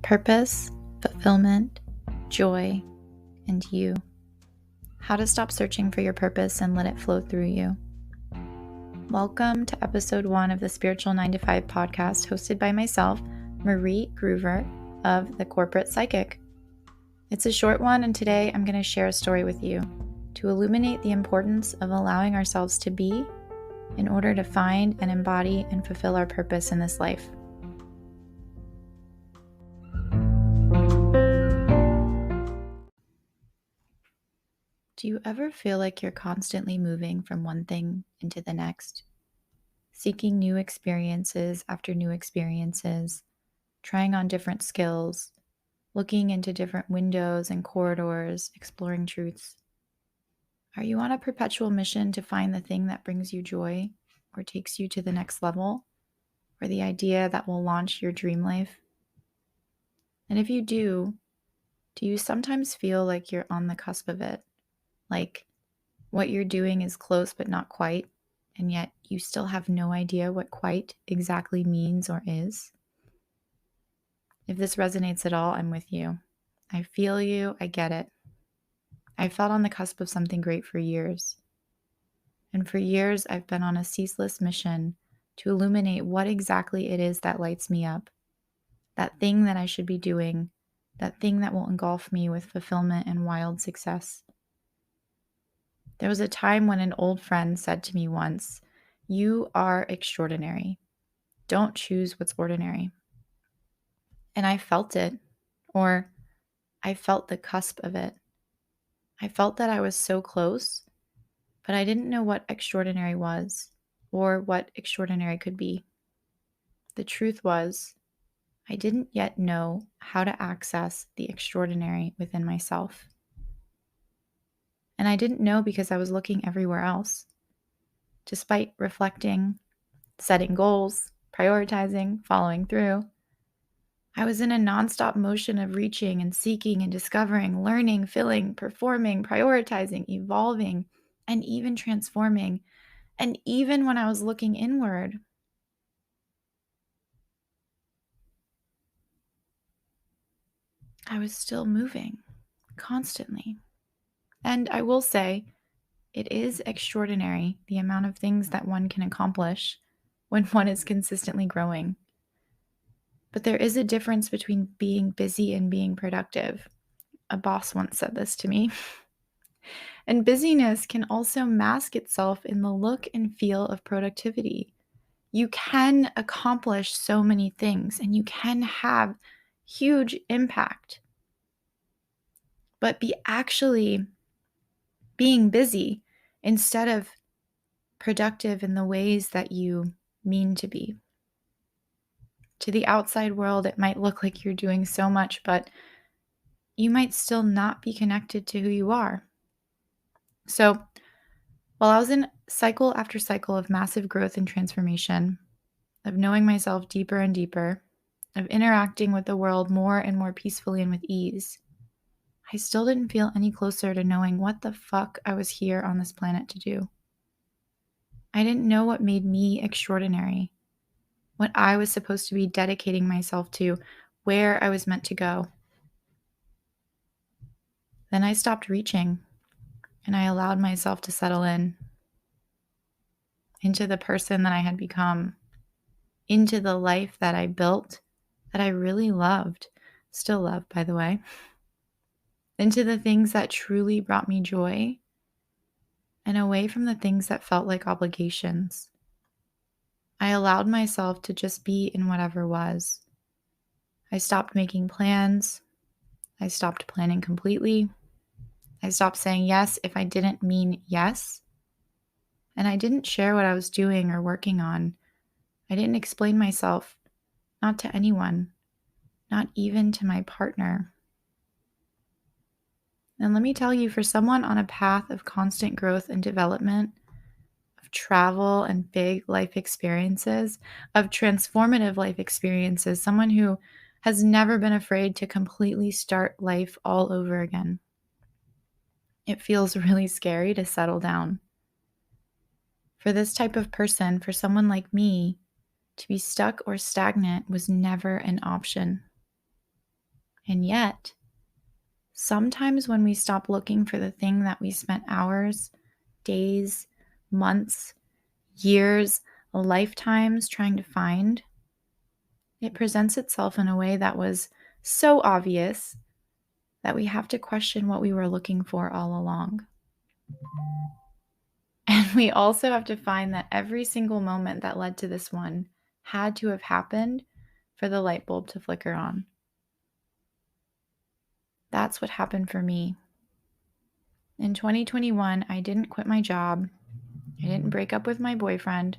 Purpose, fulfillment, joy, and you. How to stop searching for your purpose and let it flow through you. Welcome to episode 1 of the Spiritual 9 to 5 podcast, hosted by myself, Marie Groover of The Corporate Psychic. It's a short one, and today I'm going to share a story with you to illuminate the importance of allowing ourselves to be in order to find and embody and fulfill our purpose in this life. Do you ever feel like you're constantly moving from one thing into the next, seeking new experiences after new experiences, trying on different skills, looking into different windows and corridors, exploring truths? Are you on a perpetual mission to find the thing that brings you joy or takes you to the next level, or the idea that will launch your dream life? And if you do you sometimes feel like you're on the cusp of it? Like what you're doing is close but not quite, and yet you still have no idea what quite exactly means or is? If this resonates at all, I'm with you. I feel you, I get it. I felt on the cusp of something great for years. And for years, I've been on a ceaseless mission to illuminate what exactly it is that lights me up, that thing that I should be doing, that thing that will engulf me with fulfillment and wild success. There was a time when an old friend said to me once, "You are extraordinary. Don't choose what's ordinary." And I felt it, or I felt the cusp of it. I felt that I was so close, but I didn't know what extraordinary was or what extraordinary could be. The truth was, I didn't yet know how to access the extraordinary within myself. And I didn't know because I was looking everywhere else. Despite reflecting, setting goals, prioritizing, following through, I was in a nonstop motion of reaching and seeking and discovering, learning, filling, performing, prioritizing, evolving, and even transforming. And even when I was looking inward, I was still moving constantly. And I will say, it is extraordinary the amount of things that one can accomplish when one is consistently growing. But there is a difference between being busy and being productive. A boss once said this to me. And busyness can also mask itself in the look and feel of productivity. You can accomplish so many things and you can have huge impact. But be actually being busy instead of productive in the ways that you mean to be. To the outside world, it might look like you're doing so much, but you might still not be connected to who you are. So, while I was in cycle after cycle of massive growth and transformation, of knowing myself deeper and deeper, of interacting with the world more and more peacefully and with ease, I still didn't feel any closer to knowing what the fuck I was here on this planet to do. I didn't know what made me extraordinary, what I was supposed to be dedicating myself to, where I was meant to go. Then I stopped reaching, and I allowed myself to settle into the person that I had become, into the life that I built, that I really loved, still love, by the way, into the things that truly brought me joy, and away from the things that felt like obligations. I allowed myself to just be in whatever was. I stopped making plans. I stopped planning completely. I stopped saying yes if I didn't mean yes. And I didn't share what I was doing or working on. I didn't explain myself, not to anyone, not even to my partner. And let me tell you, for someone on a path of constant growth and development, of travel and big life experiences, of transformative life experiences, someone who has never been afraid to completely start life all over again, it feels really scary to settle down. For this type of person, for someone like me, to be stuck or stagnant was never an option. And yet, sometimes when we stop looking for the thing that we spent hours, days, months, years, lifetimes trying to find, it presents itself in a way that was so obvious that we have to question what we were looking for all along. And we also have to find that every single moment that led to this one had to have happened for the light bulb to flicker on. That's what happened for me. In 2021, I didn't quit my job. I didn't break up with my boyfriend.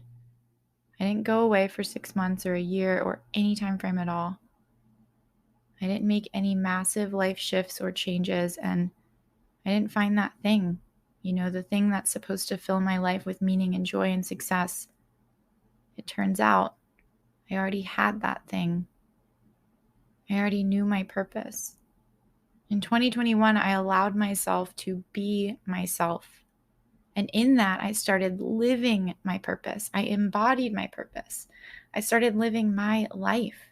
I didn't go away for 6 months or a year or any time frame at all. I didn't make any massive life shifts or changes, and I didn't find that thing, the thing that's supposed to fill my life with meaning and joy and success. It turns out I already had that thing. I already knew my purpose. In 2021, I allowed myself to be myself. And in that, I started living my purpose. I embodied my purpose. I started living my life.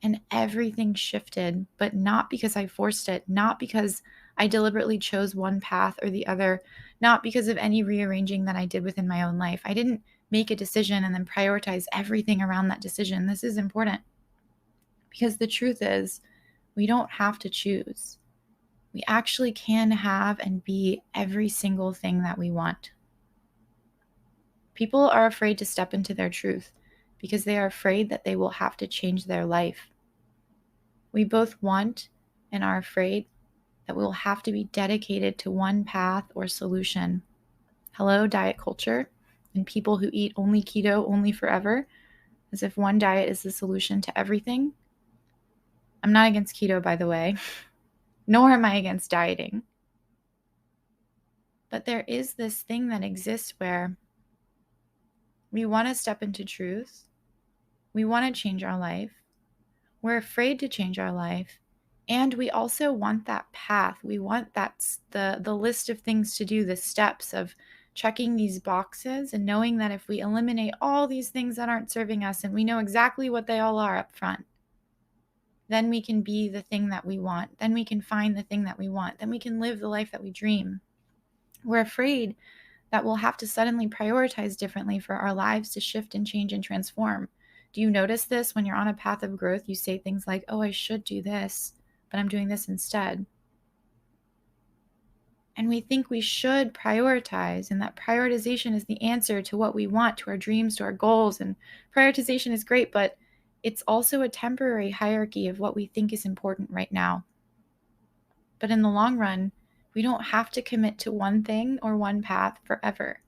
And everything shifted, but not because I forced it, not because I deliberately chose one path or the other, not because of any rearranging that I did within my own life. I didn't make a decision and then prioritize everything around that decision. This is important because the truth is, we don't have to choose. We actually can have and be every single thing that we want. People are afraid to step into their truth because they are afraid that they will have to change their life. We both want and are afraid that we will have to be dedicated to one path or solution. Hello, diet culture, and people who eat only keto, only forever, as if one diet is the solution to everything. I'm not against keto, by the way, nor am I against dieting. But there is this thing that exists where we want to step into truth. We want to change our life. We're afraid to change our life. And we also want that path. We want the list of things to do, the steps of checking these boxes and knowing that if we eliminate all these things that aren't serving us and we know exactly what they all are up front, then we can be the thing that we want. Then we can find the thing that we want. Then we can live the life that we dream. We're afraid that we'll have to suddenly prioritize differently for our lives to shift and change and transform. Do you notice this when you're on a path of growth? You say things like, oh, I should do this, but I'm doing this instead. And we think we should prioritize, and that prioritization is the answer to what we want, to our dreams, to our goals. And prioritization is great, but it's also a temporary hierarchy of what we think is important right now. But in the long run, we don't have to commit to one thing or one path forever.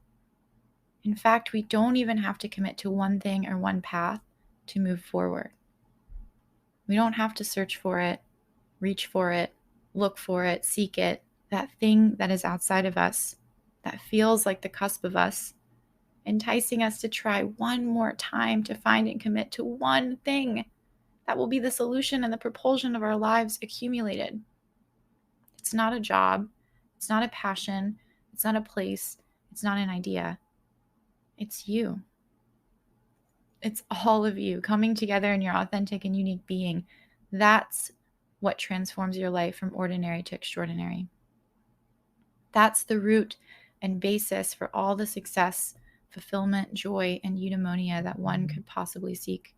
In fact, we don't even have to commit to one thing or one path to move forward. We don't have to search for it, reach for it, look for it, seek it, that thing that is outside of us, that feels like the cusp of us, enticing us to try one more time to find and commit to one thing that will be the solution and the propulsion of our lives accumulated. It's not a job. It's not a passion. It's not a place. It's not an idea. It's you. It's all of you coming together in your authentic and unique being. That's what transforms your life from ordinary to extraordinary. That's the root and basis for all the success, fulfillment, joy, and eudaimonia that one could possibly seek.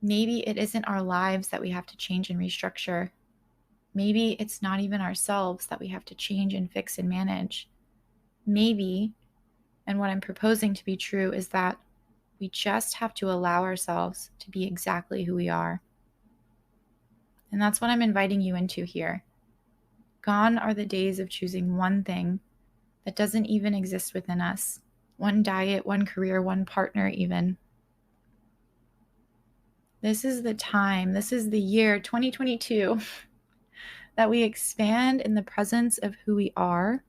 Maybe it isn't our lives that we have to change and restructure. Maybe it's not even ourselves that we have to change and fix and manage. Maybe, and what I'm proposing to be true, is that we just have to allow ourselves to be exactly who we are. And that's what I'm inviting you into here. Gone are the days of choosing one thing that doesn't even exist within us. One diet, one career, one partner even. This is the time, this is the year 2022 that we expand in the presence of who we are,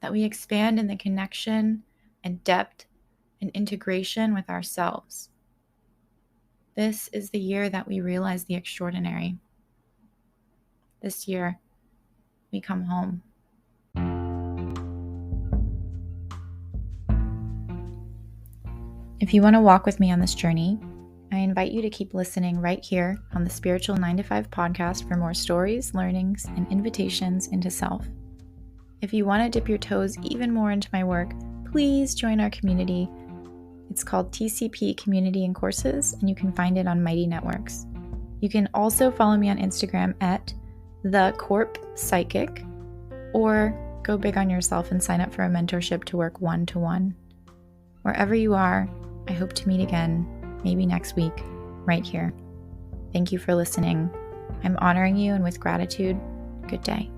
that we expand in the connection and depth and integration with ourselves. This is the year that we realize the extraordinary. This year, we come home. If you want to walk with me on this journey, I invite you to keep listening right here on the Spiritual 9 to 5 podcast for more stories, learnings, and invitations into self. If you want to dip your toes even more into my work, please join our community. It's called TCP Community and Courses, and you can find it on Mighty Networks. You can also follow me on Instagram at thecorppsychic, or go big on yourself and sign up for a mentorship to work one-to-one. Wherever you are, I hope to meet again, maybe next week, right here. Thank you for listening. I'm honoring you, and with gratitude, good day.